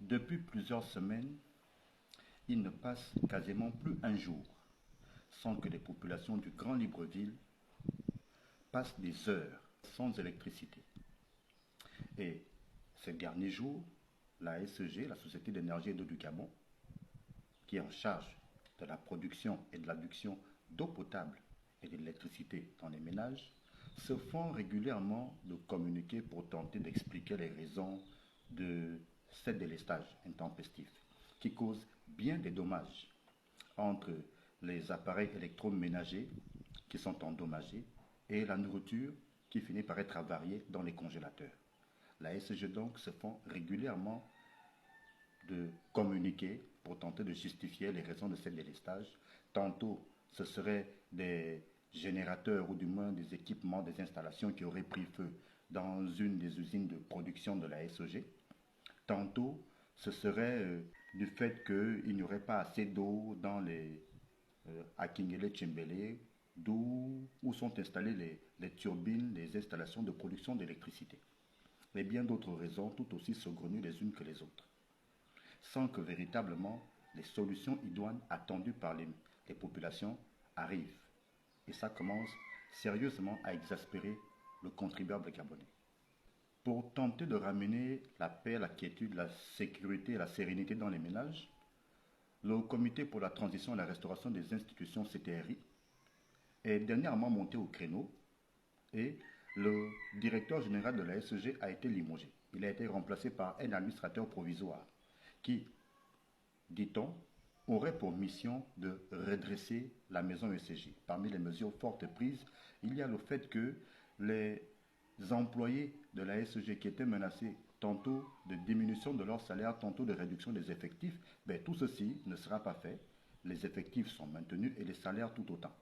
Depuis plusieurs semaines, il ne passe quasiment plus un jour sans que les populations du Grand Libreville passent des heures sans électricité. Et ces derniers jours, la SEG, la Société d'énergie et d'eau du Gabon, qui est en charge de la production et de l'adduction d'eau potable et d'électricité dans les ménages, se font régulièrement de communiquer pour tenter d'expliquer les raisons de ces délestages intempestifs qui causent bien des dommages entre les appareils électroménagers qui sont endommagés et la nourriture qui finit par être avariée dans les congélateurs. La SG donc se font régulièrement de communiquer pour tenter de justifier les raisons de ces délestages. Tantôt, ce seraient des générateurs ou du moins des équipements, des installations qui auraient pris feu dans une des usines de production de la SEG. Tantôt, ce serait du fait qu'il n'y aurait pas assez d'eau dans les Akingele Tchimbele, d'où où sont installées les turbines, les installations de production d'électricité. Et bien d'autres raisons tout aussi saugrenues les unes que les autres, sans que véritablement les solutions idoines attendues par les populations arrivent. Et ça commence sérieusement à exaspérer le contribuable gabonais. Pour tenter de ramener la paix, la quiétude, la sécurité et la sérénité dans les ménages, le Comité pour la transition et la restauration des institutions CTRI est dernièrement monté au créneau et le directeur général de la SEG a été limogé. Il a été remplacé par un administrateur provisoire qui, dit-on, aurait pour mission de redresser la maison ECG. Parmi les mesures fortes prises, il y a le fait que les employés de la SEG qui étaient menacés tantôt de diminution de leur salaire, tantôt de réduction des effectifs, tout ceci ne sera pas fait. Les effectifs sont maintenus et les salaires tout autant.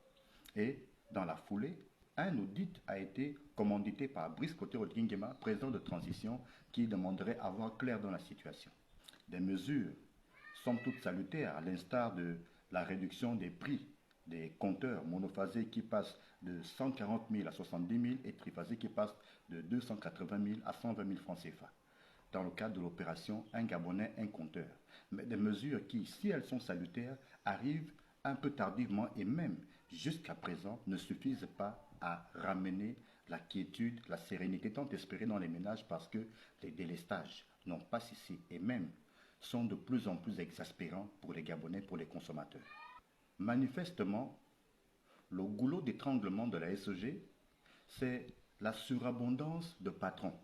Et dans la foulée, un audit a été commandité par Brice Koté-Odingema, président de transition, qui demanderait à voir clair dans la situation. Des mesures somme toute salutaires, à l'instar de la réduction des prix des compteurs monophasés qui passent de 140 000 à 70 000 et triphasés qui passent de 280 000 à 120 000 francs CFA. Dans le cadre de l'opération Un Gabonais, un compteur. Mais des mesures qui, si elles sont salutaires, arrivent un peu tardivement et même jusqu'à présent ne suffisent pas à ramener la quiétude, la sérénité tant espérée dans les ménages parce que les délestages n'ont pas cessé et même sont de plus en plus exaspérants pour les Gabonais, pour les consommateurs. Manifestement, le goulot d'étranglement de la SEG, c'est la surabondance de patrons.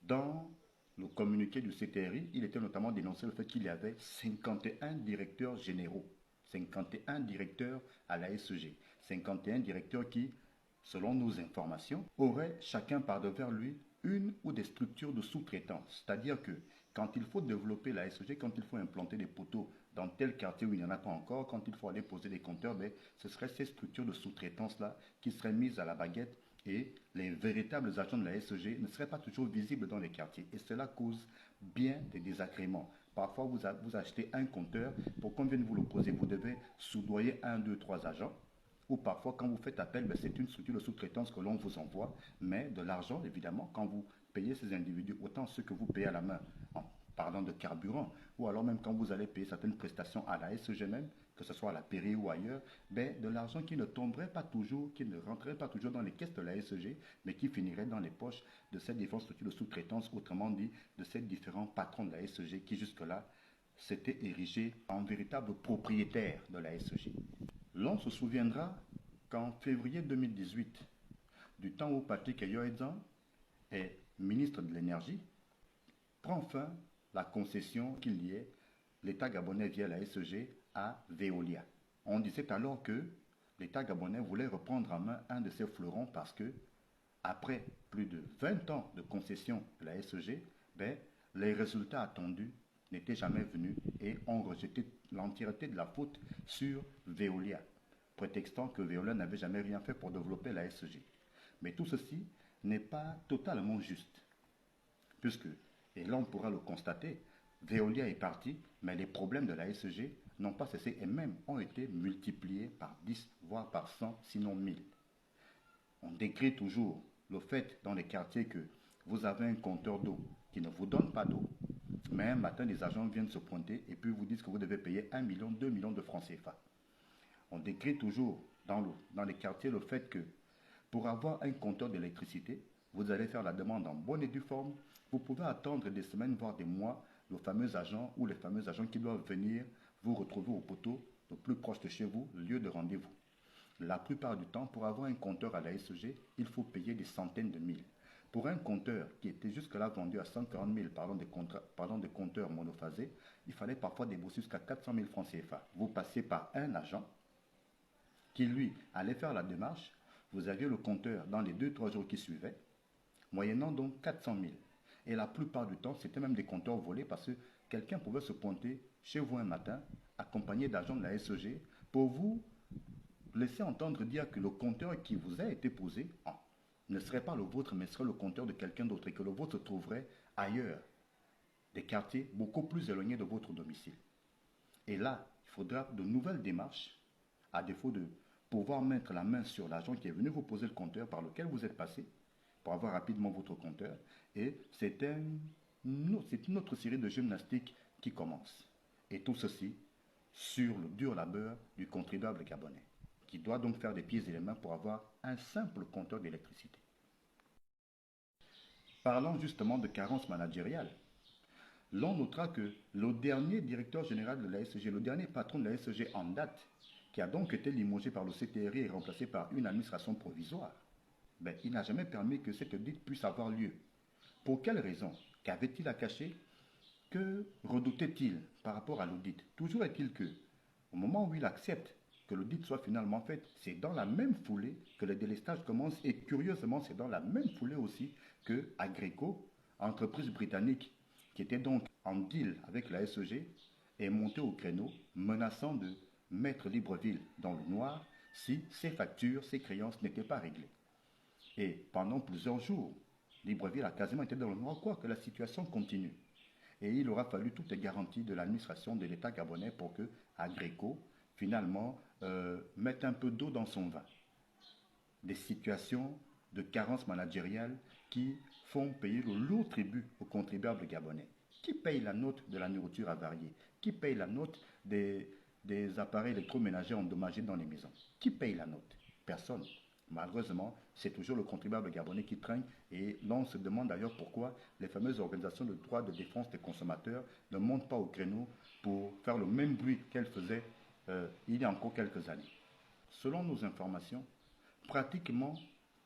Dans le communiqué du CTRI, il était notamment dénoncé le fait qu'il y avait 51 directeurs généraux, 51 directeurs à la SEG, 51 directeurs qui, selon nos informations, auraient chacun par devers lui une ou des structures de sous-traitance. C'est-à-dire que quand il faut développer la SEG, quand il faut implanter des poteaux dans tel quartier où il n'y en a pas encore, quand il faut aller poser des compteurs, ce seraient ces structures de sous-traitance-là qui seraient mises à la baguette et les véritables agents de la SEG ne seraient pas toujours visibles dans les quartiers. Et cela cause bien des désagréments. Parfois, vous achetez un compteur, pour qu'on vienne vous le poser, vous devez soudoyer 1, 2, 3 agents. Ou parfois, quand vous faites appel, c'est une structure de sous-traitance que l'on vous envoie, mais de l'argent, évidemment, quand vous payez ces individus, autant ceux que vous payez à la main, en parlant de carburant, ou alors même quand vous allez payer certaines prestations à la SEG même, que ce soit à la pairie ou ailleurs, de l'argent qui ne tomberait pas toujours, qui ne rentrerait pas toujours dans les caisses de la SEG, mais qui finirait dans les poches de ces différentes structures de sous-traitance, autrement dit, de ces différents patrons de la SEG qui jusque-là s'étaient érigés en véritables propriétaires de la SEG. L'on se souviendra qu'en février 2018, du temps où Patrick Eyoedzan est ministre de l'énergie, prend fin la concession qu'il y ait l'État gabonais via la SEG à Veolia. On disait alors que l'État gabonais voulait reprendre en main un de ses fleurons parce que, après plus de 20 ans de concession de la SEG, les résultats attendus n'étaient jamais venus et ont rejeté l'entièreté de la faute sur Veolia, prétextant que Veolia n'avait jamais rien fait pour développer la SEG. Mais tout ceci n'est pas totalement juste, puisque, et là on pourra le constater, Veolia est parti, mais les problèmes de la SEG n'ont pas cessé et même ont été multipliés par 10, voire par 100, sinon 1000. On décrit toujours le fait dans les quartiers que vous avez un compteur d'eau qui ne vous donne pas d'eau, Mais un matin, des agents viennent se pointer et puis vous disent que vous devez payer 1 million, 2 millions de francs CFA. On décrit toujours dans les quartiers le fait que pour avoir un compteur d'électricité, vous allez faire la demande en bonne et due forme. Vous pouvez attendre des semaines, voire des mois, le fameux agent ou les fameux agents qui doivent venir vous retrouver au poteau le plus proche de chez vous, lieu de rendez-vous. La plupart du temps, pour avoir un compteur à la SEG, il faut payer des centaines de mille. Pour un compteur qui était jusque-là vendu à 140 000, parlant de compteurs monophasés, il fallait parfois débourser jusqu'à 400 000 francs CFA. Vous passez par un agent qui, lui, allait faire la démarche. Vous aviez le compteur dans les 2-3 jours qui suivaient, moyennant donc 400 000. Et la plupart du temps, c'était même des compteurs volés parce que quelqu'un pouvait se pointer chez vous un matin, accompagné d'agents de la SEG, pour vous laisser entendre dire que le compteur qui vous a été posé ne serait pas le vôtre, mais serait le compteur de quelqu'un d'autre et que le vôtre se trouverait ailleurs, des quartiers beaucoup plus éloignés de votre domicile. Et là, il faudra de nouvelles démarches, à défaut de pouvoir mettre la main sur l'agent qui est venu vous poser le compteur par lequel vous êtes passé, pour avoir rapidement votre compteur. Et c'est une autre série de gymnastiques qui commence. Et tout ceci sur le dur labeur du contribuable gabonais, qui doit donc faire des pieds et des mains pour avoir un simple compteur d'électricité. Parlant justement de carence managériale, l'on notera que le dernier directeur général de la SEG, le dernier patron de la SEG en date, qui a donc été limogé par le CTRI et remplacé par une administration provisoire, il n'a jamais permis que cette audit puisse avoir lieu. Pour quelle raison? Qu'avait-il à cacher? Que redoutait-il par rapport à l'audit? Toujours est-il que, au moment où il accepte que l'audit soit finalement fait, c'est dans la même foulée que le délestage commence et curieusement, c'est dans la même foulée aussi que Agreco, entreprise britannique qui était donc en deal avec la SEG, est montée au créneau menaçant de mettre Libreville dans le noir si ses factures, ses créances n'étaient pas réglées. Et pendant plusieurs jours, Libreville a quasiment été dans le noir, quoique la situation continue. Et il aura fallu toutes les garanties de l'administration de l'État gabonais pour que Agreco, finalement, mette un peu d'eau dans son vin. Des situations de carence managériale qui font payer le lourd tribut aux contribuables gabonais. Qui paye la note de la nourriture avariée? Qui paye la note des appareils électroménagers endommagés dans les maisons? Qui paye la note? Personne. Malheureusement, c'est toujours le contribuable gabonais qui trinque et l'on se demande d'ailleurs pourquoi les fameuses organisations de droits de défense des consommateurs ne montent pas au créneau pour faire le même bruit qu'elles faisaient il y a encore quelques années. Selon nos informations, pratiquement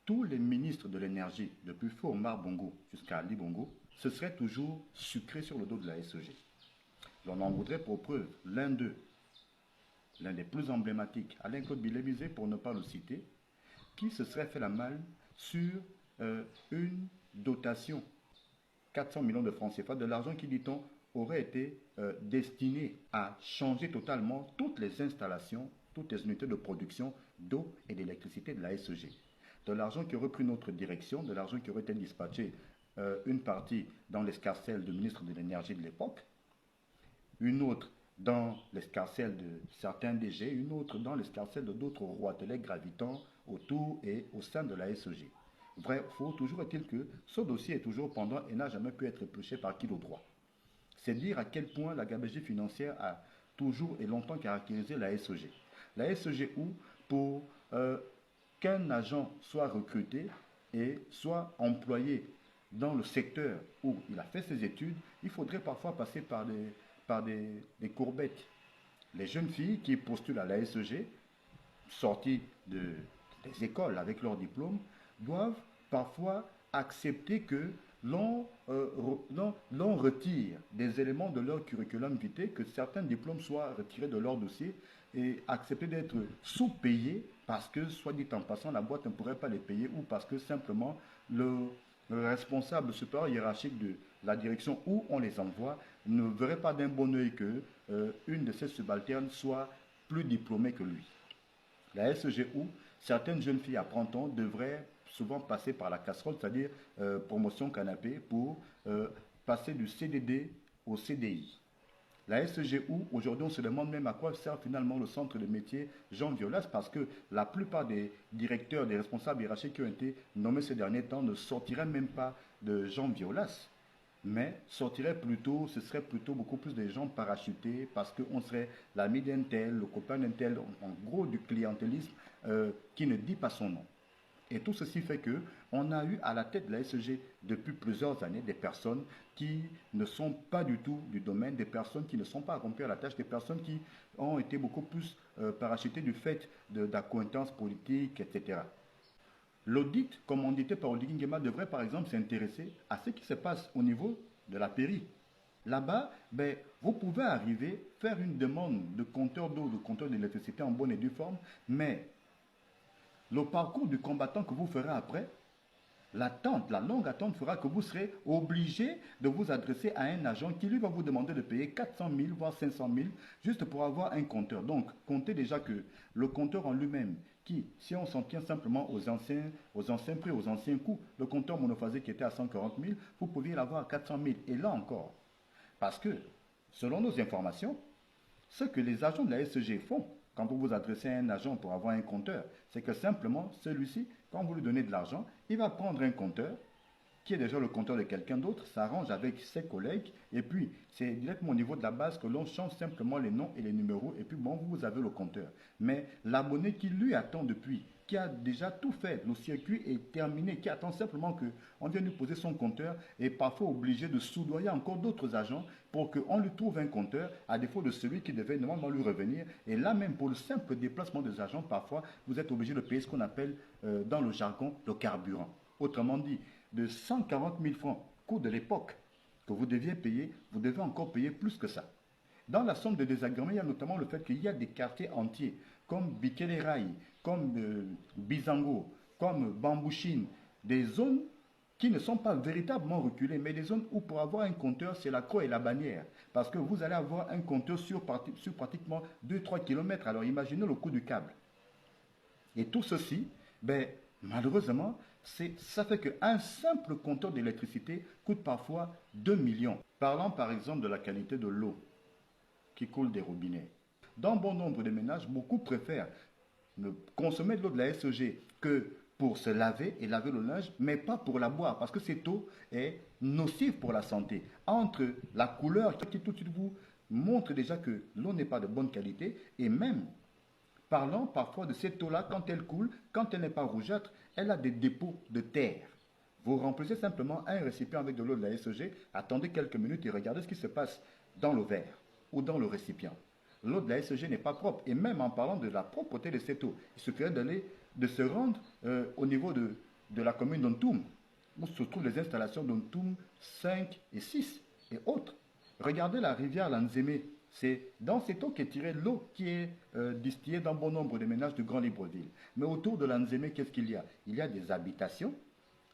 tous les ministres de l'énergie, depuis Feu Omar Bongo jusqu'à Ali Bongo, se seraient toujours sucrés sur le dos de la SEG. L'on en voudrait pour preuve l'un d'eux, l'un des plus emblématiques, Alain-Claude Bilémisé pour ne pas le citer, qui se serait fait la malle sur une dotation, 400 millions de francs CFA, de l'argent qui, dit-on, aurait été destiné à changer totalement toutes les installations, toutes les unités de production d'eau et d'électricité de la SEG. De l'argent qui aurait pris notre direction, de l'argent qui aurait été dispatché une partie dans l'escarcelle du ministre de l'énergie de l'époque, une autre dans l'escarcelle de certains DG, une autre dans l'escarcelle de d'autres roitelets gravitant autour et au sein de la SEG. Bref, toujours est-il que ce dossier est toujours pendant et n'a jamais pu être épluché par qui de droit. C'est dire à quel point la gabegie financière a toujours et longtemps caractérisé la SEG. La SEG où, pour qu'un agent soit recruté et soit employé dans le secteur où il a fait ses études, il faudrait parfois passer par des courbettes. Les jeunes filles qui postulent à la SEG, sorties des écoles avec leur diplôme, doivent parfois accepter que l'on retire des éléments de leur curriculum vitae, que certains diplômes soient retirés de leur dossier et accepter d'être sous-payés parce que, soit dit en passant, la boîte ne pourrait pas les payer ou parce que simplement le responsable supérieur hiérarchique de la direction où on les envoie ne verrait pas d'un bon oeil que une de ses subalternes soit plus diplômée que lui. La SEG où certaines jeunes filles à 30 ans devraient souvent passer par la casserole, c'est-à-dire promotion canapé, pour passer du CDD au CDI. La SEG où aujourd'hui on se demande même à quoi sert finalement le centre de métier Jean Violas, parce que la plupart des directeurs, des responsables hiérarchiques qui ont été nommés ces derniers temps ne sortiraient même pas de Jean Violas. mais sortirait plutôt, ce serait plutôt beaucoup plus de gens parachutés parce qu'on serait l'ami d'un tel, le copain d'un tel, en gros du clientélisme qui ne dit pas son nom. Et tout ceci fait que on a eu à la tête de la SEG depuis plusieurs années des personnes qui ne sont pas du tout du domaine, des personnes qui ne sont pas accomplies à la tâche, des personnes qui ont été beaucoup plus parachutées du fait d'accointances politiques, etc. L'audit commandité par Oligui Nguema devrait par exemple s'intéresser à ce qui se passe au niveau de la pairie. Là-bas, ben, vous pouvez arriver, faire une demande de compteur d'eau, de compteur d'électricité en bonne et due forme, mais le parcours du combattant que vous ferez après, l'attente, la longue attente fera que vous serez obligé de vous adresser à un agent qui lui va vous demander de payer 400 000 voire 500 000 juste pour avoir un compteur. Donc, comptez déjà que le compteur en lui-même, qui, si on s'en tient simplement aux anciens prix, aux anciens coûts, le compteur monophasé qui était à 140 000, vous pouviez l'avoir à 400 000. Et là encore, parce que, selon nos informations, ce que les agents de la SEG font quand vous vous adressez à un agent pour avoir un compteur, c'est que simplement, celui-ci, quand vous lui donnez de l'argent, il va prendre un compteur qui est déjà le compteur de quelqu'un d'autre, s'arrange avec ses collègues, et puis c'est directement au niveau de la base que l'on change simplement les noms et les numéros, et puis bon, vous avez le compteur. Mais l'abonné qui lui attend depuis, qui a déjà tout fait, le circuit est terminé, qui attend simplement qu'on vienne lui poser son compteur, est parfois obligé de soudoyer encore d'autres agents pour qu'on lui trouve un compteur, à défaut de celui qui devait normalement lui revenir. Et là même, pour le simple déplacement des agents, parfois, vous êtes obligé de payer ce qu'on appelle dans le jargon le carburant. Autrement dit, de 140 000 francs, coût de l'époque, que vous deviez payer, vous devez encore payer plus que ça. Dans la somme de désagréments, il y a notamment le fait qu'il y a des quartiers entiers, comme Bikelerai, comme Bizango, comme Bambouchine, des zones qui ne sont pas véritablement reculées, mais des zones où pour avoir un compteur, c'est la croix et la bannière. Parce que vous allez avoir un compteur sur pratiquement 2-3 km. Alors imaginez le coût du câble. Et tout ceci, ben, malheureusement, ça fait qu'un simple compteur d'électricité coûte parfois 2 millions. Parlant par exemple de la qualité de l'eau qui coule des robinets. Dans bon nombre de ménages, beaucoup préfèrent consommer de l'eau de la SEG que pour se laver et laver le linge, mais pas pour la boire, parce que cette eau est nocive pour la santé. Entre la couleur qui tout de suite vous montre déjà que l'eau n'est pas de bonne qualité, et même parlons parfois de cette eau-là, quand elle coule, quand elle n'est pas rougeâtre, elle a des dépôts de terre. Vous remplissez simplement un récipient avec de l'eau de la SEG, attendez quelques minutes et regardez ce qui se passe dans le verre ou dans le récipient. L'eau de la SEG n'est pas propre. Et même en parlant de la propreté de cette eau, il suffirait de se rendre au niveau de la commune d'Ontoum, où se trouvent les installations d'Ontoum 5 et 6 et autres. Regardez la rivière Lanzeme. C'est dans cette eau qu'est tirée l'eau qui est distillée dans bon nombre de ménages de Grand Libreville. Mais autour de Lanzeme, qu'est-ce qu'il y a? Il y a des habitations.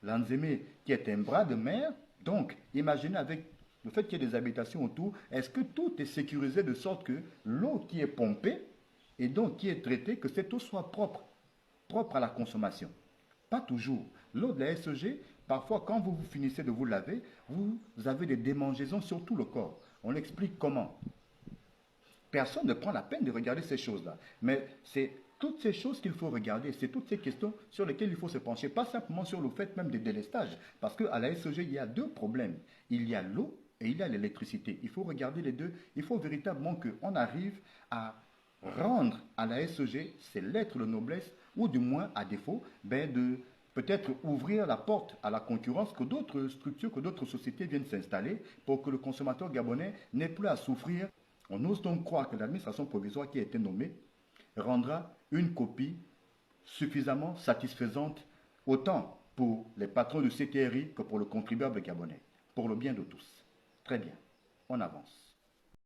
Lanzeme qui est un bras de mer. Donc, imaginez avec le fait qu'il y ait des habitations autour, est-ce que tout est sécurisé de sorte que l'eau qui est pompée et donc qui est traitée, que cette eau soit propre, propre à la consommation? Pas toujours. L'eau de la SEG, parfois quand vous finissez de vous laver, vous avez des démangeaisons sur tout le corps. On explique comment. Personne ne prend la peine de regarder ces choses-là. Mais c'est toutes ces choses qu'il faut regarder, c'est toutes ces questions sur lesquelles il faut se pencher, pas simplement sur le fait même des délestages. Parce qu'à la SEG, il y a deux problèmes. Il y a l'eau et il y a l'électricité. Il faut regarder les deux. Il faut véritablement qu'on arrive à rendre à la SEG ses lettres de noblesse, ou du moins, à défaut, de peut-être ouvrir la porte à la concurrence, que d'autres structures, que d'autres sociétés viennent s'installer pour que le consommateur gabonais n'ait plus à souffrir. On ose donc croire que l'administration provisoire qui a été nommée rendra une copie suffisamment satisfaisante, autant pour les patrons du CTRI que pour le contribuable gabonais, pour le bien de tous. Très bien, on avance.